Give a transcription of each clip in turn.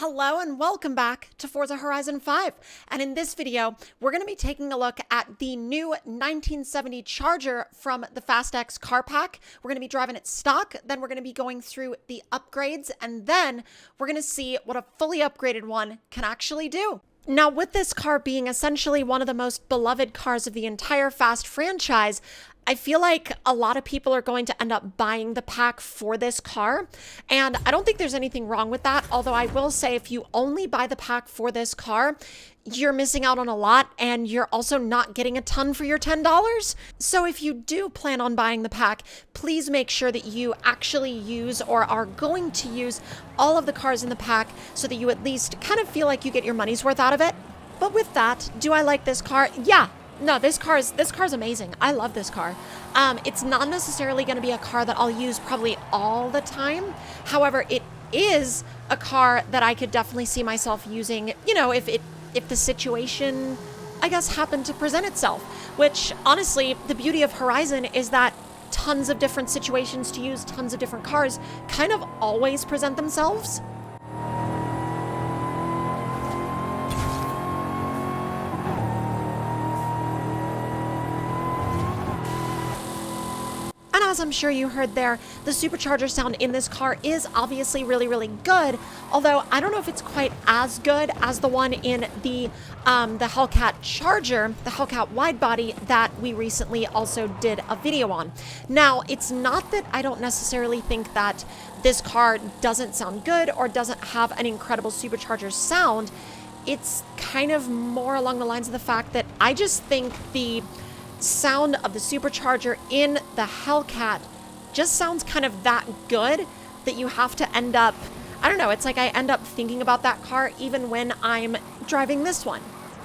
Hello and welcome back to Forza Horizon 5. And in this video, we're going to be taking a look at the new 1970 Charger from the Fast X car pack. We're going to be driving it stock, then we're going to be going through the upgrades, and then we're going to see what a fully upgraded one can actually do. Now, with this car being essentially one of the most beloved cars of the entire Fast franchise, I feel like a lot of people are going to end up buying the pack for this car, and I don't think there's anything wrong with that, although I will say if you only buy the pack for this car, you're missing out on a lot, and you're also not getting a ton for your $10. So if you do plan on buying the pack, please make sure that you actually use or are going to use all of the cars in the pack so that you at least kind of feel like you get your money's worth out of it. But with that, do I like this car? Yeah. No, this car's amazing. I love this car. It's not necessarily going to be a car that I'll use probably all the time. However, it is a car that I could definitely see myself using, if the situation, I guess, happened to present itself. Which, honestly, the beauty of Horizon is that tons of different situations to use tons of different cars kind of always present themselves. And as I'm sure you heard there, the supercharger sound in this car is obviously really, really good, although I don't know if it's quite as good as the one in the Hellcat Charger, the Hellcat wide body that we recently also did a video on. Now, it's not that I don't necessarily think that this car doesn't sound good or doesn't have an incredible supercharger sound. It's kind of more along the lines of the fact that I just think the sound of the supercharger in the Hellcat just sounds kind of that good that you have to end up, I don't know, it's like I end up thinking about that car even when I'm driving this one.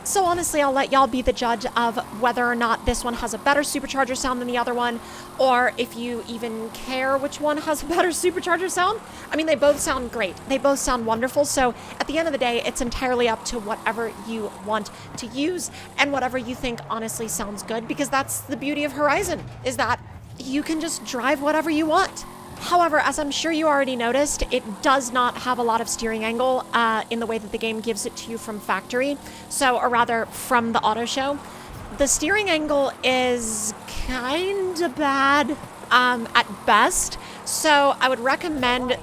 So honestly, I'll let y'all be the judge of whether or not this one has a better supercharger sound than the other one, or if you even care which one has a better supercharger sound. I mean, they both sound great. They both sound wonderful. So at the end of the day, it's entirely up to whatever you want to use and whatever you think honestly sounds good, because that's the beauty of Horizon, is that you can just drive whatever you want. However, as I'm sure you already noticed, it does not have a lot of steering angle in the way that the game gives it to you from factory, or rather from the auto show. The steering angle is kind of bad at best, so I would recommend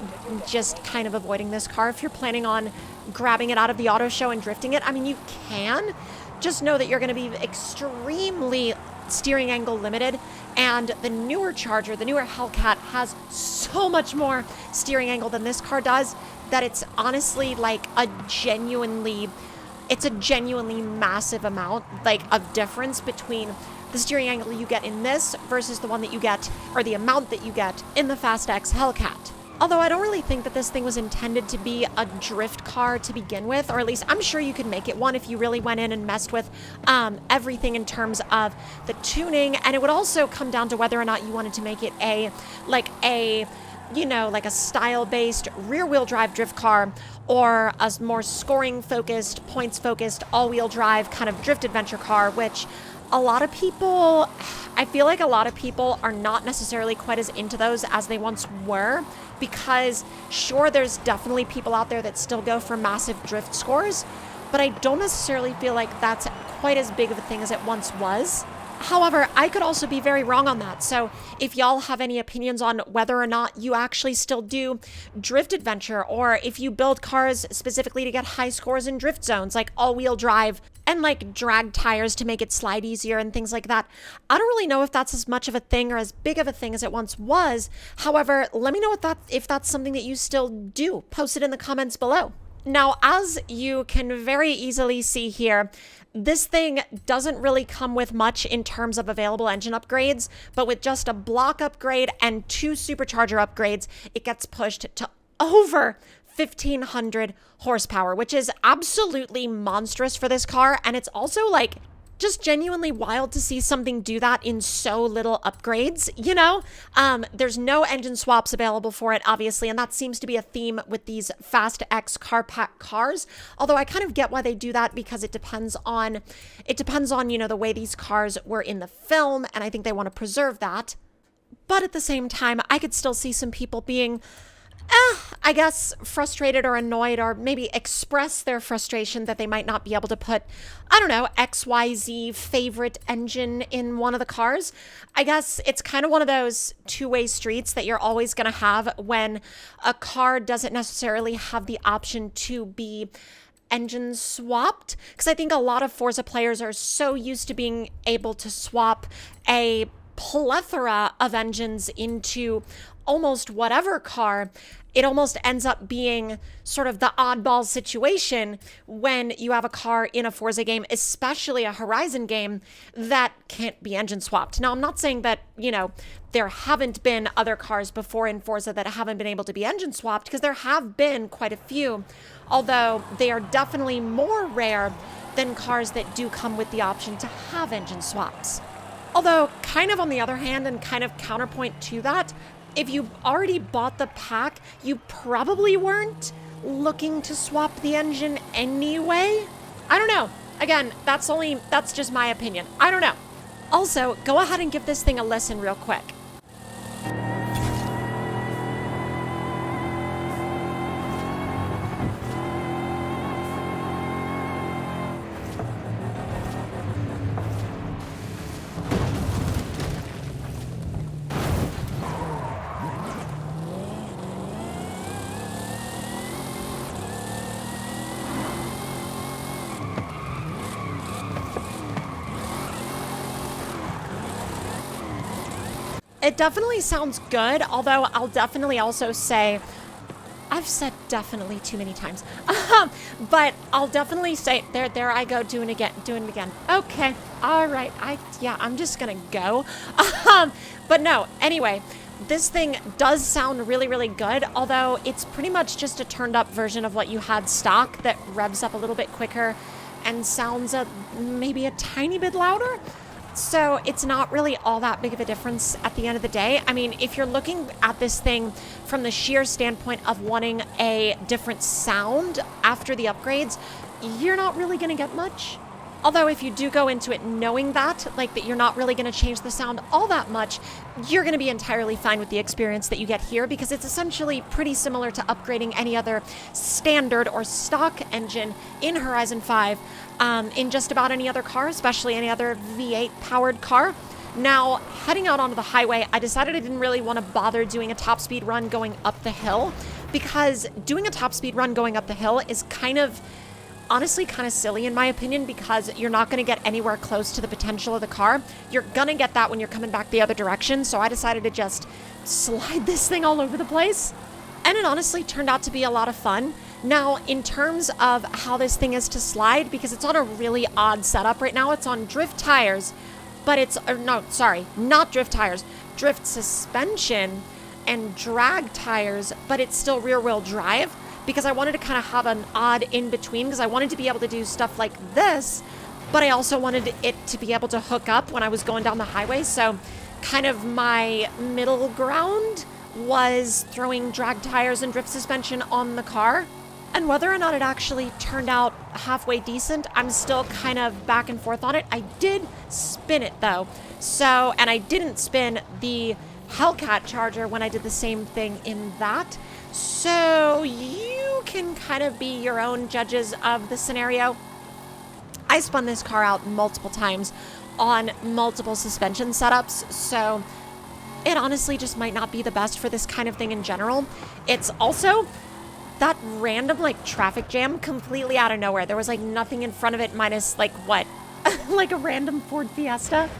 just kind of avoiding this car if you're planning on grabbing it out of the auto show and drifting it. I mean, you can. Just know that you're going to be extremely steering angle limited, and the newer Charger, the newer Hellcat, has so much more steering angle than this car does that it's honestly like a genuinely massive amount of difference between the steering angle you get in this versus the one that you get, or the amount that you get in the Fast X Hellcat. Although I don't really think that this thing was intended to be a drift car to begin with, or at least I'm sure you could make it one if you really went in and messed with everything in terms of the tuning, and it would also come down to whether or not you wanted to make it a style-based rear-wheel drive drift car, or a more scoring-focused, points-focused, all-wheel drive kind of drift adventure car, which I feel like a lot of people are not necessarily quite as into those as they once were, because sure, there's definitely people out there that still go for massive drift scores, but I don't necessarily feel like that's quite as big of a thing as it once was. However, I could also be very wrong on that, so if y'all have any opinions on whether or not you actually still do drift adventure, or if you build cars specifically to get high scores in drift zones, like all-wheel drive, and like drag tires to make it slide easier and things like that, I don't really know if that's as much of a thing or as big of a thing as it once was. However, let me know if that's something that you still do. Post it in the comments below. Now, as you can very easily see here, this thing doesn't really come with much in terms of available engine upgrades, but with just a block upgrade and 2 supercharger upgrades, it gets pushed to over 1,500 horsepower, which is absolutely monstrous for this car, and it's also just genuinely wild to see something do that in so little upgrades, There's no engine swaps available for it, obviously, and that seems to be a theme with these Fast X car pack cars, although I kind of get why they do that, because it depends on, the way these cars were in the film, and I think they want to preserve that. But at the same time, I could still see some people being I guess, frustrated or annoyed, or maybe express their frustration that they might not be able to put, I don't know, XYZ favorite engine in one of the cars. I guess it's kind of one of those two-way streets that you're always going to have when a car doesn't necessarily have the option to be engine swapped, because I think a lot of Forza players are so used to being able to swap a plethora of engines into almost whatever car. It almost ends up being sort of the oddball situation when you have a car in a Forza game, especially a Horizon game, that can't be engine swapped. Now, I'm not saying that, there haven't been other cars before in Forza that haven't been able to be engine swapped, because there have been quite a few, although they are definitely more rare than cars that do come with the option to have engine swaps. Although, kind of on the other hand, and kind of counterpoint to that, if you've already bought the pack, you probably weren't looking to swap the engine anyway. I don't know. Again, that's just my opinion. I don't know. Also, go ahead and give this thing a listen real quick. It definitely sounds good, although I'll definitely also say, I've said definitely too many times, but I'll definitely say, there I go, doing it again. Okay, all right, I'm just gonna go. But no, anyway, this thing does sound really, really good, although it's pretty much just a turned up version of what you had stock that revs up a little bit quicker and sounds maybe a tiny bit louder. So it's not really all that big of a difference at the end of the day. I mean, if you're looking at this thing from the sheer standpoint of wanting a different sound after the upgrades, you're not really going to get much. Although if you do go into it knowing that you're not really going to change the sound all that much, you're going to be entirely fine with the experience that you get here, because it's essentially pretty similar to upgrading any other standard or stock engine in Horizon 5 in just about any other car, especially any other V8 powered car. Now, heading out onto the highway, I decided I didn't really want to bother doing a top speed run going up the hill, because doing a top speed run going up the hill is honestly kind of silly in my opinion, because you're not going to get anywhere close to the potential of the car. You're going to get that when you're coming back the other direction, so I decided to just slide this thing all over the place. And it honestly turned out to be a lot of fun. Now, in terms of how this thing is to slide, because it's on a really odd setup right now, it's on drift tires, but not drift tires, drift suspension and drag tires, but it's still rear wheel drive, because I wanted to kind of have an odd in between, because I wanted to be able to do stuff like this, but I also wanted it to be able to hook up when I was going down the highway. So kind of my middle ground was throwing drag tires and drift suspension on the car. And whether or not it actually turned out halfway decent, I'm still kind of back and forth on it. I did spin it though. And I didn't spin the Hellcat Charger when I did the same thing in that. So you can kind of be your own judges of the scenario. I spun this car out multiple times on multiple suspension setups, so it honestly just might not be the best for this kind of thing in general. It's also that random traffic jam completely out of nowhere. There was nothing in front of it minus what? Like a random Ford Fiesta.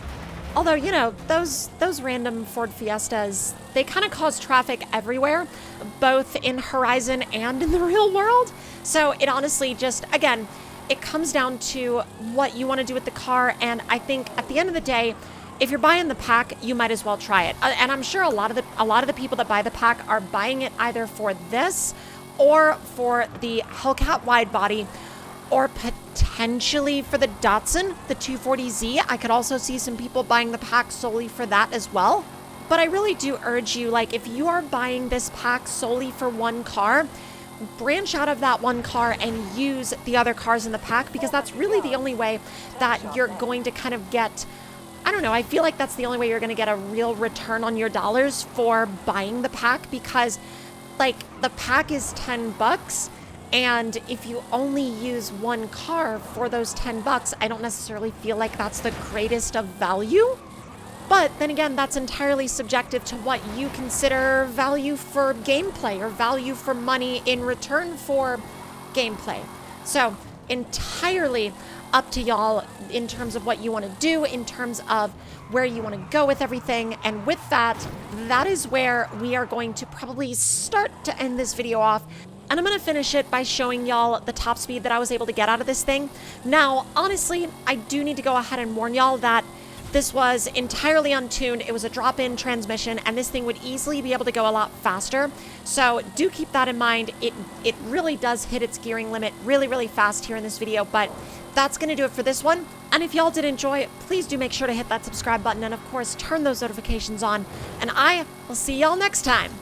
Although, those random Ford Fiestas, they kind of cause traffic everywhere, both in Horizon and in the real world. So it honestly just, again, it comes down to what you want to do with the car. And I think at the end of the day, if you're buying the pack, you might as well try it. And I'm sure a lot of the people that buy the pack are buying it either for this or for the Hellcat wide body, or potentially for the Datsun, the 240Z. I could also see some people buying the pack solely for that as well. But I really do urge you, if you are buying this pack solely for one car, branch out of that one car and use the other cars in the pack, because that's really the only way that you're going to kind of get, I feel like that's the only way you're going to get a real return on your dollars for buying the pack, because like the pack is 10 bucks. And if you only use one car for those 10 bucks, I don't necessarily feel like that's the greatest of value. But then again, that's entirely subjective to what you consider value for gameplay or value for money in return for gameplay. So entirely up to y'all in terms of what you want to do, in terms of where you want to go with everything. And with that, that is where we are going to probably start to end this video off. And I'm going to finish it by showing y'all the top speed that I was able to get out of this thing. Now, honestly, I do need to go ahead and warn y'all that this was entirely untuned. It was a drop-in transmission, and this thing would easily be able to go a lot faster. So do keep that in mind. It really does hit its gearing limit really, really fast here in this video, but that's going to do it for this one. And if y'all did enjoy, please do make sure to hit that subscribe button and, of course, turn those notifications on. And I will see y'all next time.